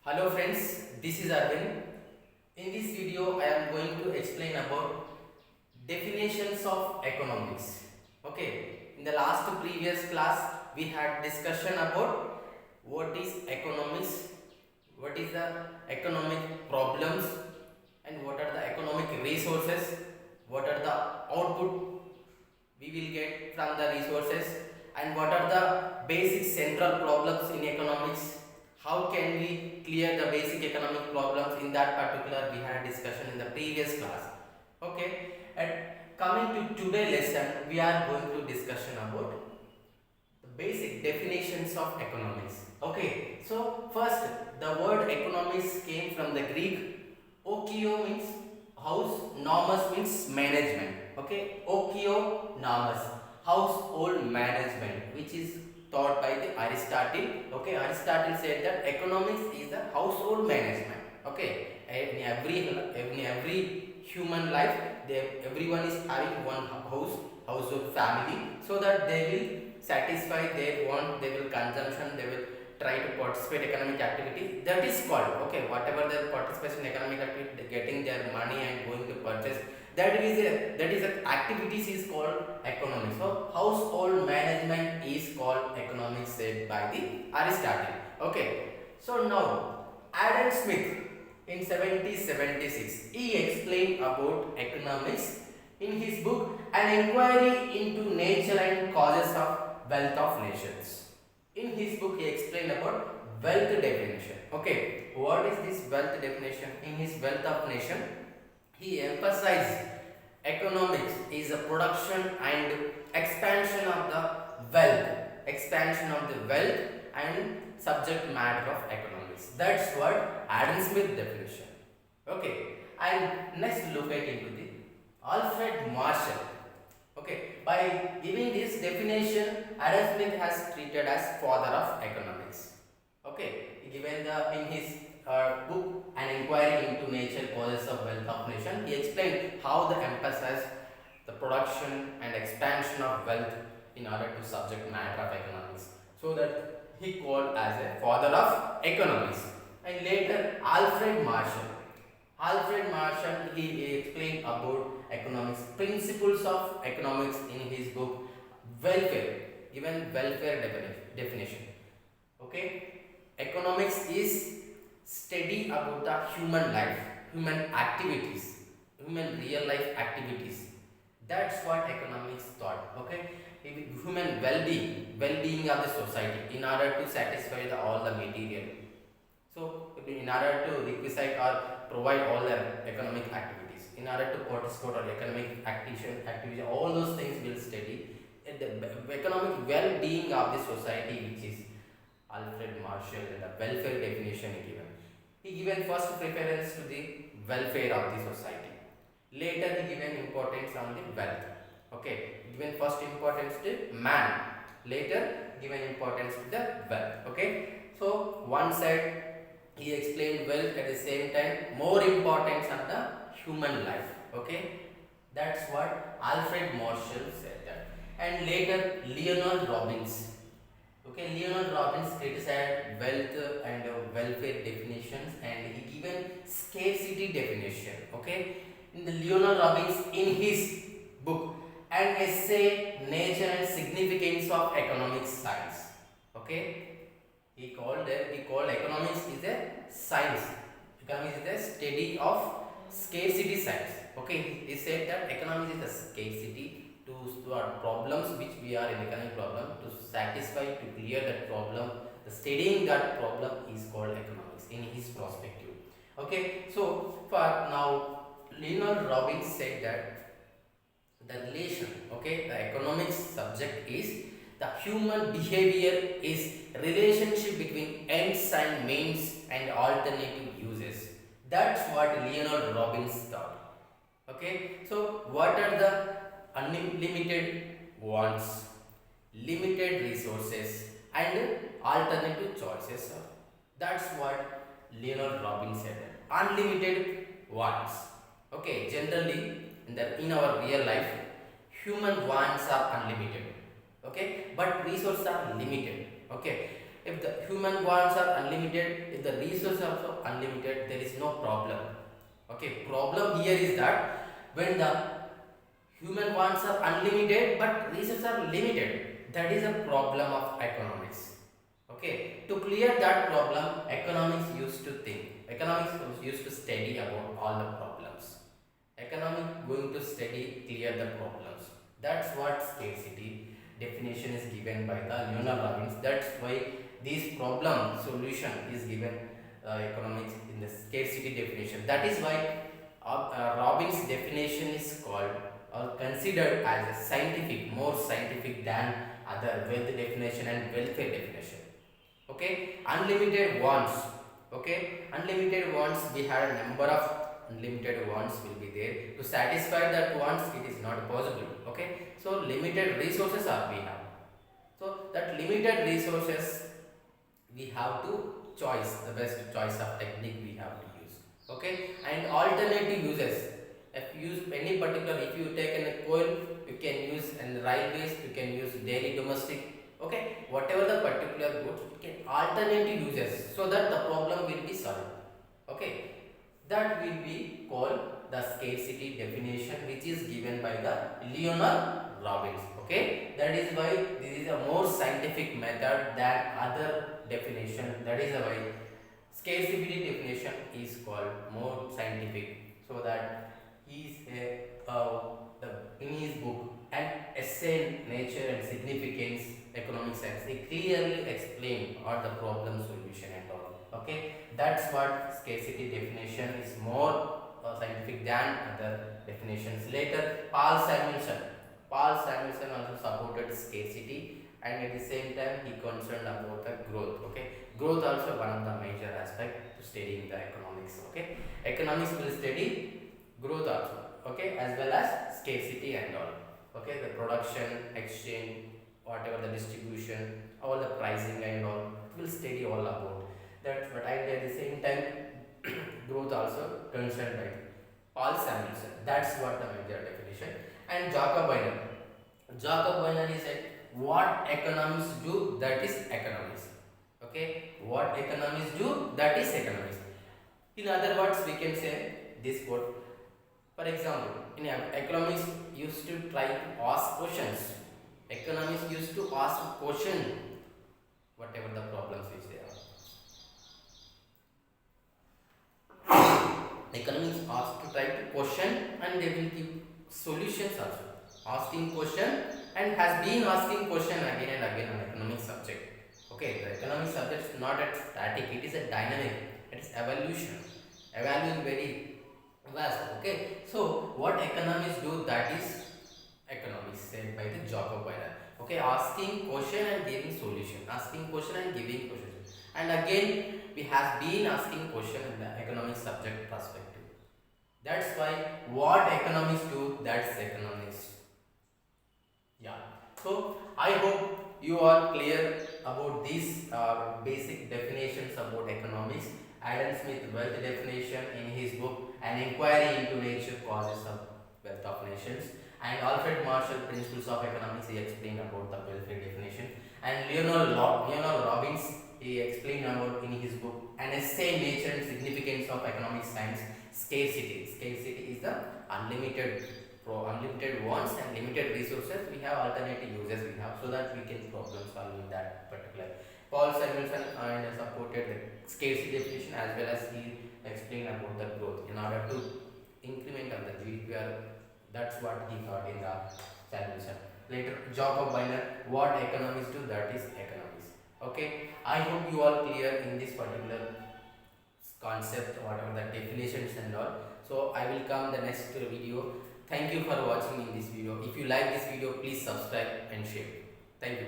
Hello friends, this is Arvind. In this video, I am going to explain about definitions of economics. Okay, in the last previous class, we had discussion about what is economics, what is the economic problems, and what are the economic resources, what are the output we will get from the resources, and what are the basic central problems in economics. How can we clear the basic economic problems? In that particular we had discussion in the previous class. Okay, and coming to today lesson, we are going to discussion about the basic definitions of economics. Okay, so first, the word economics came from the Greek. Okio means house, nomos means management. Okay, okio nomos, household management, which is taught by the Aristotle. Okay, Aristotle said that economics is the household management. Okay, in every human life, everyone is having one household family, so that they will satisfy their want, they will consumption, they will try to participate economic activity. That is called, okay, whatever their participation in economic activity, getting their money and going to purchase, that is a activities is called economics. So household management is called economics, said by the Aristotle. Okay, so now Adam Smith in 1776 he explained about economics in his book An Inquiry into Nature and Causes of Wealth of Nations. In his book he explained about wealth definition. Okay, what is this wealth definition? In his Wealth of Nation, he emphasized economics is a production and expansion of the wealth and subject matter of economics. That's what Adam Smith definition. Okay, and next look at into the Alfred Marshall. Okay, by giving this definition, Adam Smith has treated as father of economics. Okay, given in his book An Inquiry into Nature, Causes of Wealth of Nation, he explained how the emphasis the production and expansion of wealth in order to subject matter of economics. So that he called as a father of economics. And later Alfred Marshall, he explained about economics, principles of economics in his book Welfare, given welfare definition. Okay, economics is study about the human life, human activities, human real life activities. That's what economics taught. Okay, human well-being of the society in order to satisfy all the material. So, in order to requisite or provide all their economic activities, in order to participate or economic activity, all those things will study the economic well-being of the society, which is Alfred Marshall and the welfare definition he given. He given first preference to the welfare of the society. Later he given importance on the wealth. Okay, given first importance to man. Later given importance to the wealth. Okay, so one side he explained wealth, at the same time more importance on the human life. Okay, that's what Alfred Marshall said that. And later Leonard Robbins. Okay, Leonard Robbins criticized wealth and welfare definitions, and he given scarcity definition. Okay, in the Leonard Robbins in his book An Essay, Nature and Significance of Economic Science. Okay, he called economics is a science. Economics is a study of scarcity science. Okay, he said that economics is the scarcity to our problems which we are in economic problem, to satisfy, to clear that problem, the studying that problem is called economics in his perspective. Okay, so for now Leonard Robbins said that the relation, okay, the economics subject is the human behavior is relationship between ends and means and alternative uses. That's what Leonard Robbins thought. Okay, so what are the unlimited wants, limited resources, and alternative choices? That's what Leonard Robbins said. Unlimited wants. Okay, generally in our real life, human wants are unlimited. Okay, but resources are limited. Okay, if the human human wants are unlimited, if the resources are also unlimited, there is no problem. Okay, problem here is that when the human wants are unlimited but resources are limited, that is a problem of economics. Okay, to clear that problem, economics used to think, economics used to study about all the problems. Economic going to study clear the problems. That's what scarcity definition is given by the Leonard Robbins. That's why this problem solution is given economics in the scarcity definition. That is why Robbins definition is called or considered as a scientific, more scientific than other wealth definition and welfare definition. Okay, unlimited wants. Okay, unlimited wants, we had a number of unlimited wants will be there. To satisfy that wants, it is not possible. Okay, so limited resources are we have. So that limited resources we have to choice the best choice of technique we have to use. Okay, and alternative uses, if you use any particular, if you take a coal, you can use in railways, you can use daily domestic. Okay, whatever the particular goods, you can alternative uses so that the problem will be solved. Okay, that will be called the scarcity definition, which is given by the Leonard Robbins. Okay, that is why this is a more scientific method than other definition. That is why scarcity definition is called more scientific. So that he is in his book An Essay in Nature and Significance Economic Science, he clearly explained all the problem solution and all. Okay, that's what scarcity definition is more scientific than other definitions. Later, Paul Samuelson also supported scarcity, and at the same time he concerned about the growth. Okay, growth also one of the major aspect to studying the economics. Okay, economics will study growth also. Okay, as well as scarcity and all. Okay, the production, exchange, whatever the distribution, all the pricing and all, will study all about that. But at the same time, growth also concerned by Paul Samuelson. That's what the major definition. And Jacob Boehner is said, what economists do, that is economics. Okay, what economists do, that is economics. In other words, we can say this quote. For example, in economics used to try to ask questions. Economists used to ask question, whatever the problems which they are. Economics asked to try to question and they will give solutions also. Asking question and has been asking question again and again on economic subject. Okay, the economic subject is not at static, it is a dynamic, it is evolution. Evaluating very vast. Okay, so what economists do, that is economics said by the Jacob Boehner. Okay, asking question and giving solution, asking question and giving questions, and again we have been asking question in the economic subject perspective. That's why what economists do, that's economics. Yeah, so I hope you are clear about these basic definitions about economics. Adam Smith wealth definition in his book An Inquiry into Nature Causes of Wealth of Nations, and Alfred Marshall Principles of Economics, he explained about the welfare definition, and Leonard Robbins, he explained about in his book An Essay in Nature and Significance of Economic Science, scarcity. Scarcity is the unlimited wants and limited resources. We have alternative uses we have, so that we can problem solve in that particular. Paul Samuelson and supported the scarcity definition, as well as he explained about the growth in order to increment on the GDP. That's what he got in the Samuelson. Later, Jacob Boehner, what economists do, that is economics. Okay, I hope you are clear in this particular concept, whatever the definitions and all. So I will come the next video. Thank you for watching in this video. If you like this video, please subscribe and share. Thank you.